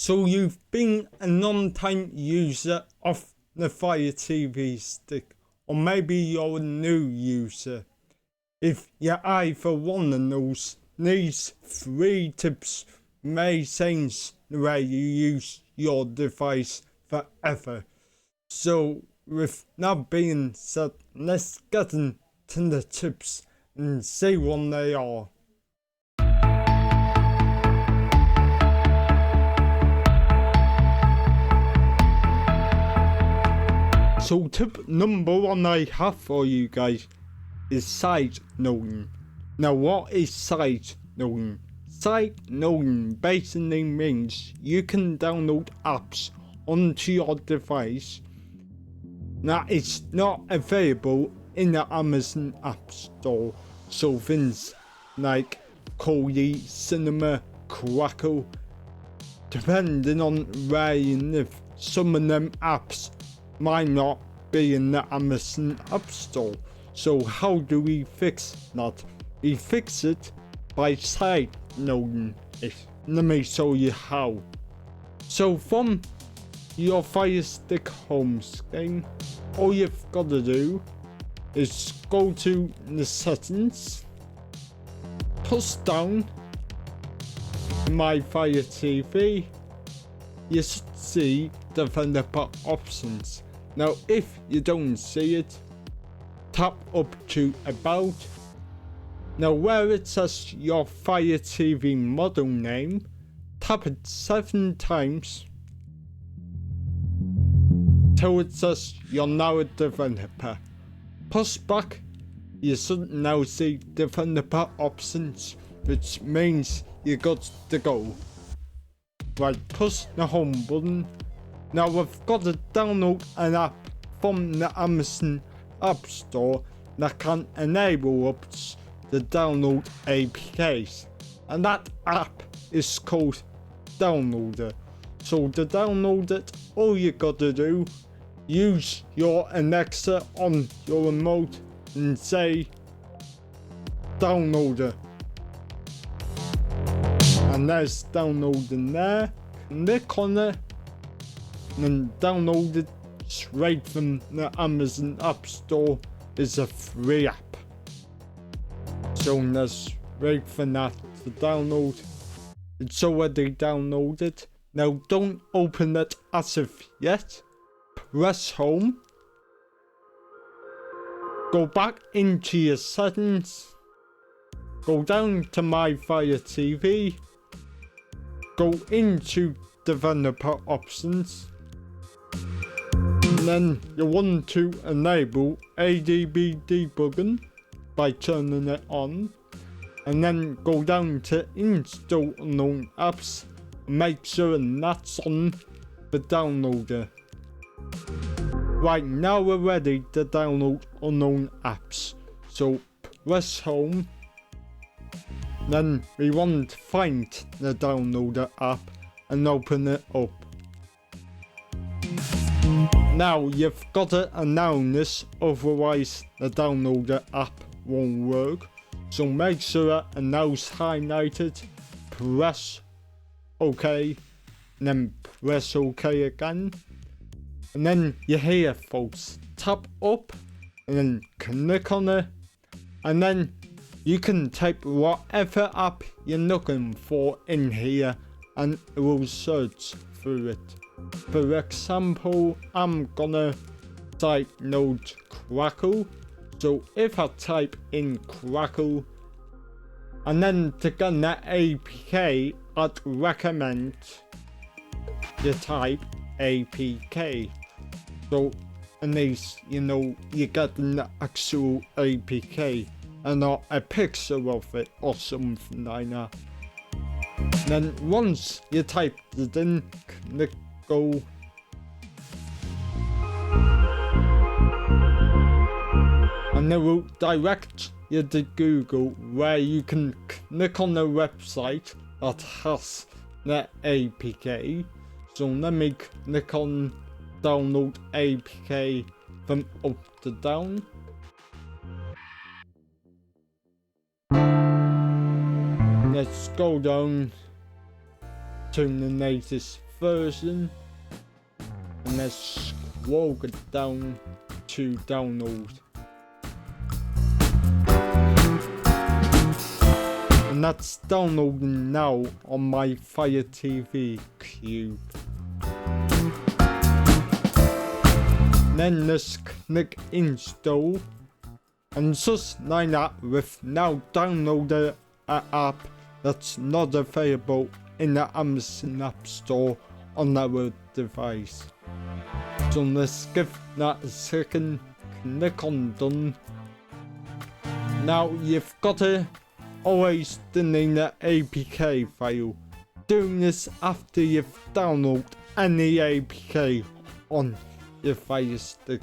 So you've been a non-time user of the Fire TV stick, or maybe you're a new user. If you're either one of those, these 3 tips may change the way you use your device forever. So with that being said, let's get into the tips and see what they are. So tip number 1 I have for you guys is side loading. Now what is side loading? Side loading basically means you can download apps onto your device that is not available in the Amazon App Store. So things like Kodi, Cinema, Crackle, depending on where you live, some of them apps might not be in the Amazon App Store. So how do we fix that? We fix it by side loading it. Let me show you how. So from your Firestick home screen, all you've got to do is go to the settings, push down My Fire TV. You should see developer options. Now if you don't see it, tap up to about. Now where it says your Fire TV model name, tap it 7 times till it says you're now a developer. Push back, you should now see developer options, which means you got to go. Right, push the home button. Now we've got to download an app from the Amazon App Store that can enable us to download APKs, and that app is called Downloader. So to download it, all you got to do, use your Alexa on your remote and say Downloader, and there's downloading there. Click on it and download it straight from the Amazon App Store. Is a free app, so let's wait for that to download. It's already downloaded. Now don't open it as of yet. Press home, go back into your settings, go down to My Fire TV, go into developer options, and then you want to enable ADB debugging by turning it on, and then go down to install unknown apps and make sure that's on the downloader. Right, now we're ready to download unknown apps, so press home, then we want to find the downloader app and open it up. Now you've got to announce this, otherwise the downloader app won't work. So make sure announce highlighted, press OK, and then press OK again. And then you're here folks, tap up and then click on it, and then you can type whatever app you're looking for in here and it will search through it. For example, I'm gonna type node Crackle. So if I type in Crackle, and then to get that APK, I'd recommend you type APK. So at least you know you're getting the actual APK and not a picture of it or something like that. Then once you type it in, click go. And it will direct you to Google, where you can click on the website that has the APK. So let me click on download APK from up to down. Let's go down to the latest version. And let's scroll it down to download. And that's downloading now on my Fire TV Cube. Then let's click install. And just like that, we've now downloaded an app that's not available in the Amazon App Store on our device. So let's give that a second, click on done. Now you've got to always delete the APK file. Do this after you've downloaded any APK on your Firestick.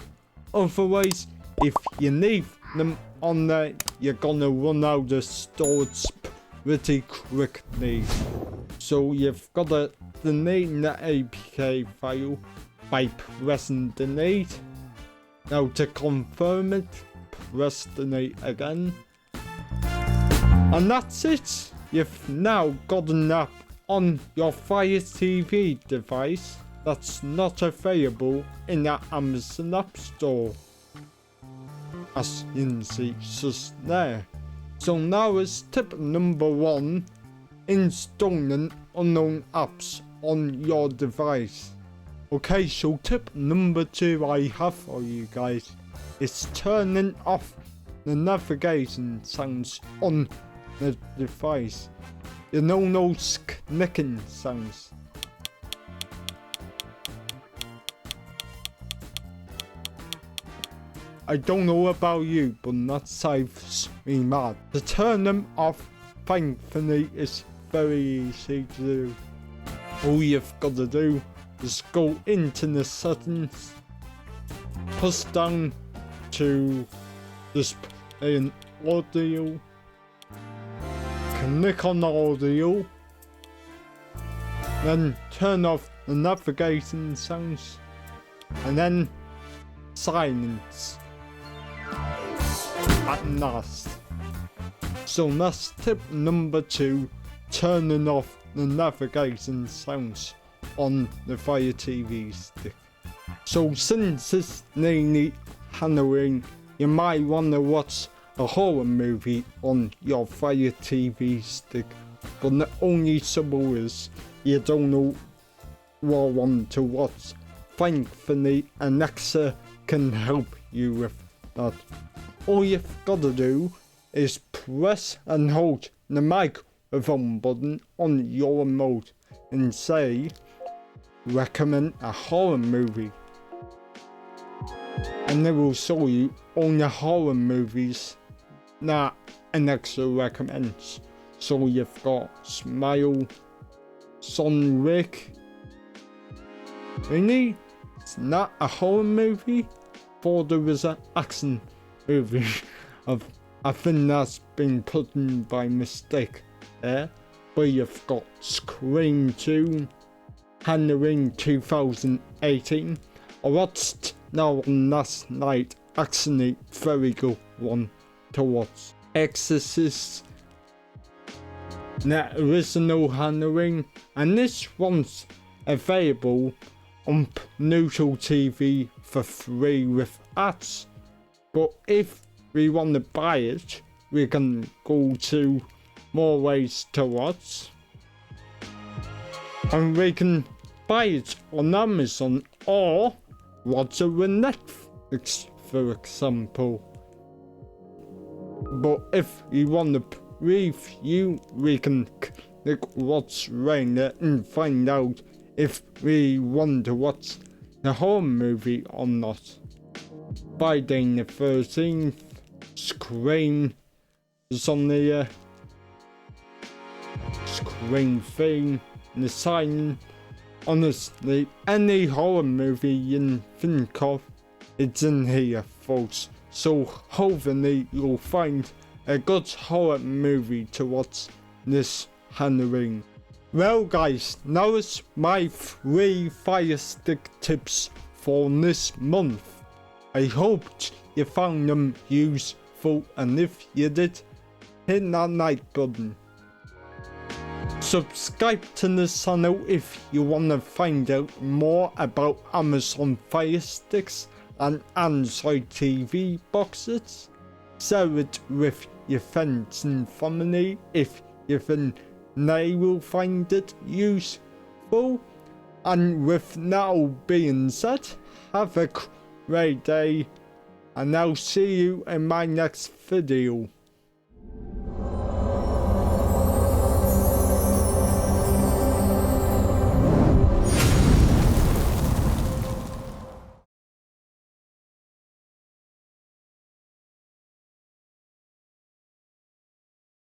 Otherwise, if you leave them on there, you're gonna run out of storage pretty quickly. So you've got to delete the APK file by pressing delete. Now to confirm it, press delete again. And that's it. You've now got an app on your Fire TV device that's not available in the Amazon App Store. As you can see just there. So now is tip number 1, installing unknown apps on your device. Okay, so tip number 2 I have for you guys is turning off the navigation sounds on the device. You know those clicking sounds. I don't know about you, but that drives me mad. To turn them off, thankfully, is very easy to do. All you've got to do is go into the settings, push down to display an audio, click on audio, then turn off the navigation sounds, and then silence at last. So that's tip number 2, turning off the navigation sounds on the Fire TV stick. So since it's nearly Halloween, you might want to watch a horror movie on your Fire TV stick, but the only trouble is you don't know what one to watch. Thankfully, Alexa can help you with that. All you've got to do is press and hold the microphone button on your remote and say, recommend a horror movie. And it will show you all the horror movies that Alexa recommends. So you've got Smile, Son Wick. Really? It's not a horror movie? Thought there was an action movie. I think that's been put in by mistake there. But you've got Scream 2, Halloween 2018. I watched that one last night. Actually, very good one to watch. Exorcist, the original Halloween, and this one's available on neutral TV for free with ads. But if we want to buy it, we can go to more ways to watch, and we can buy it on Amazon or watch it with Netflix, for example. But if you want to review, we can click watch right there and find out if we want to watch the horror movie or not. Friday the 13th, Scream is on the Scream thing, The Sign. Honestly, any horror movie you can think of, it's in here, folks. So hopefully you'll find a good horror movie to watch this Halloween. Well guys, now is my 3 Firestick tips for this month. I hoped you found them useful, and if you did, hit that like button. Subscribe to the channel if you want to find out more about Amazon Firesticks and Android TV boxes. Share it with your friends and family if you think they will find it useful. And with that being said, have a great day, and I'll see you in my next video.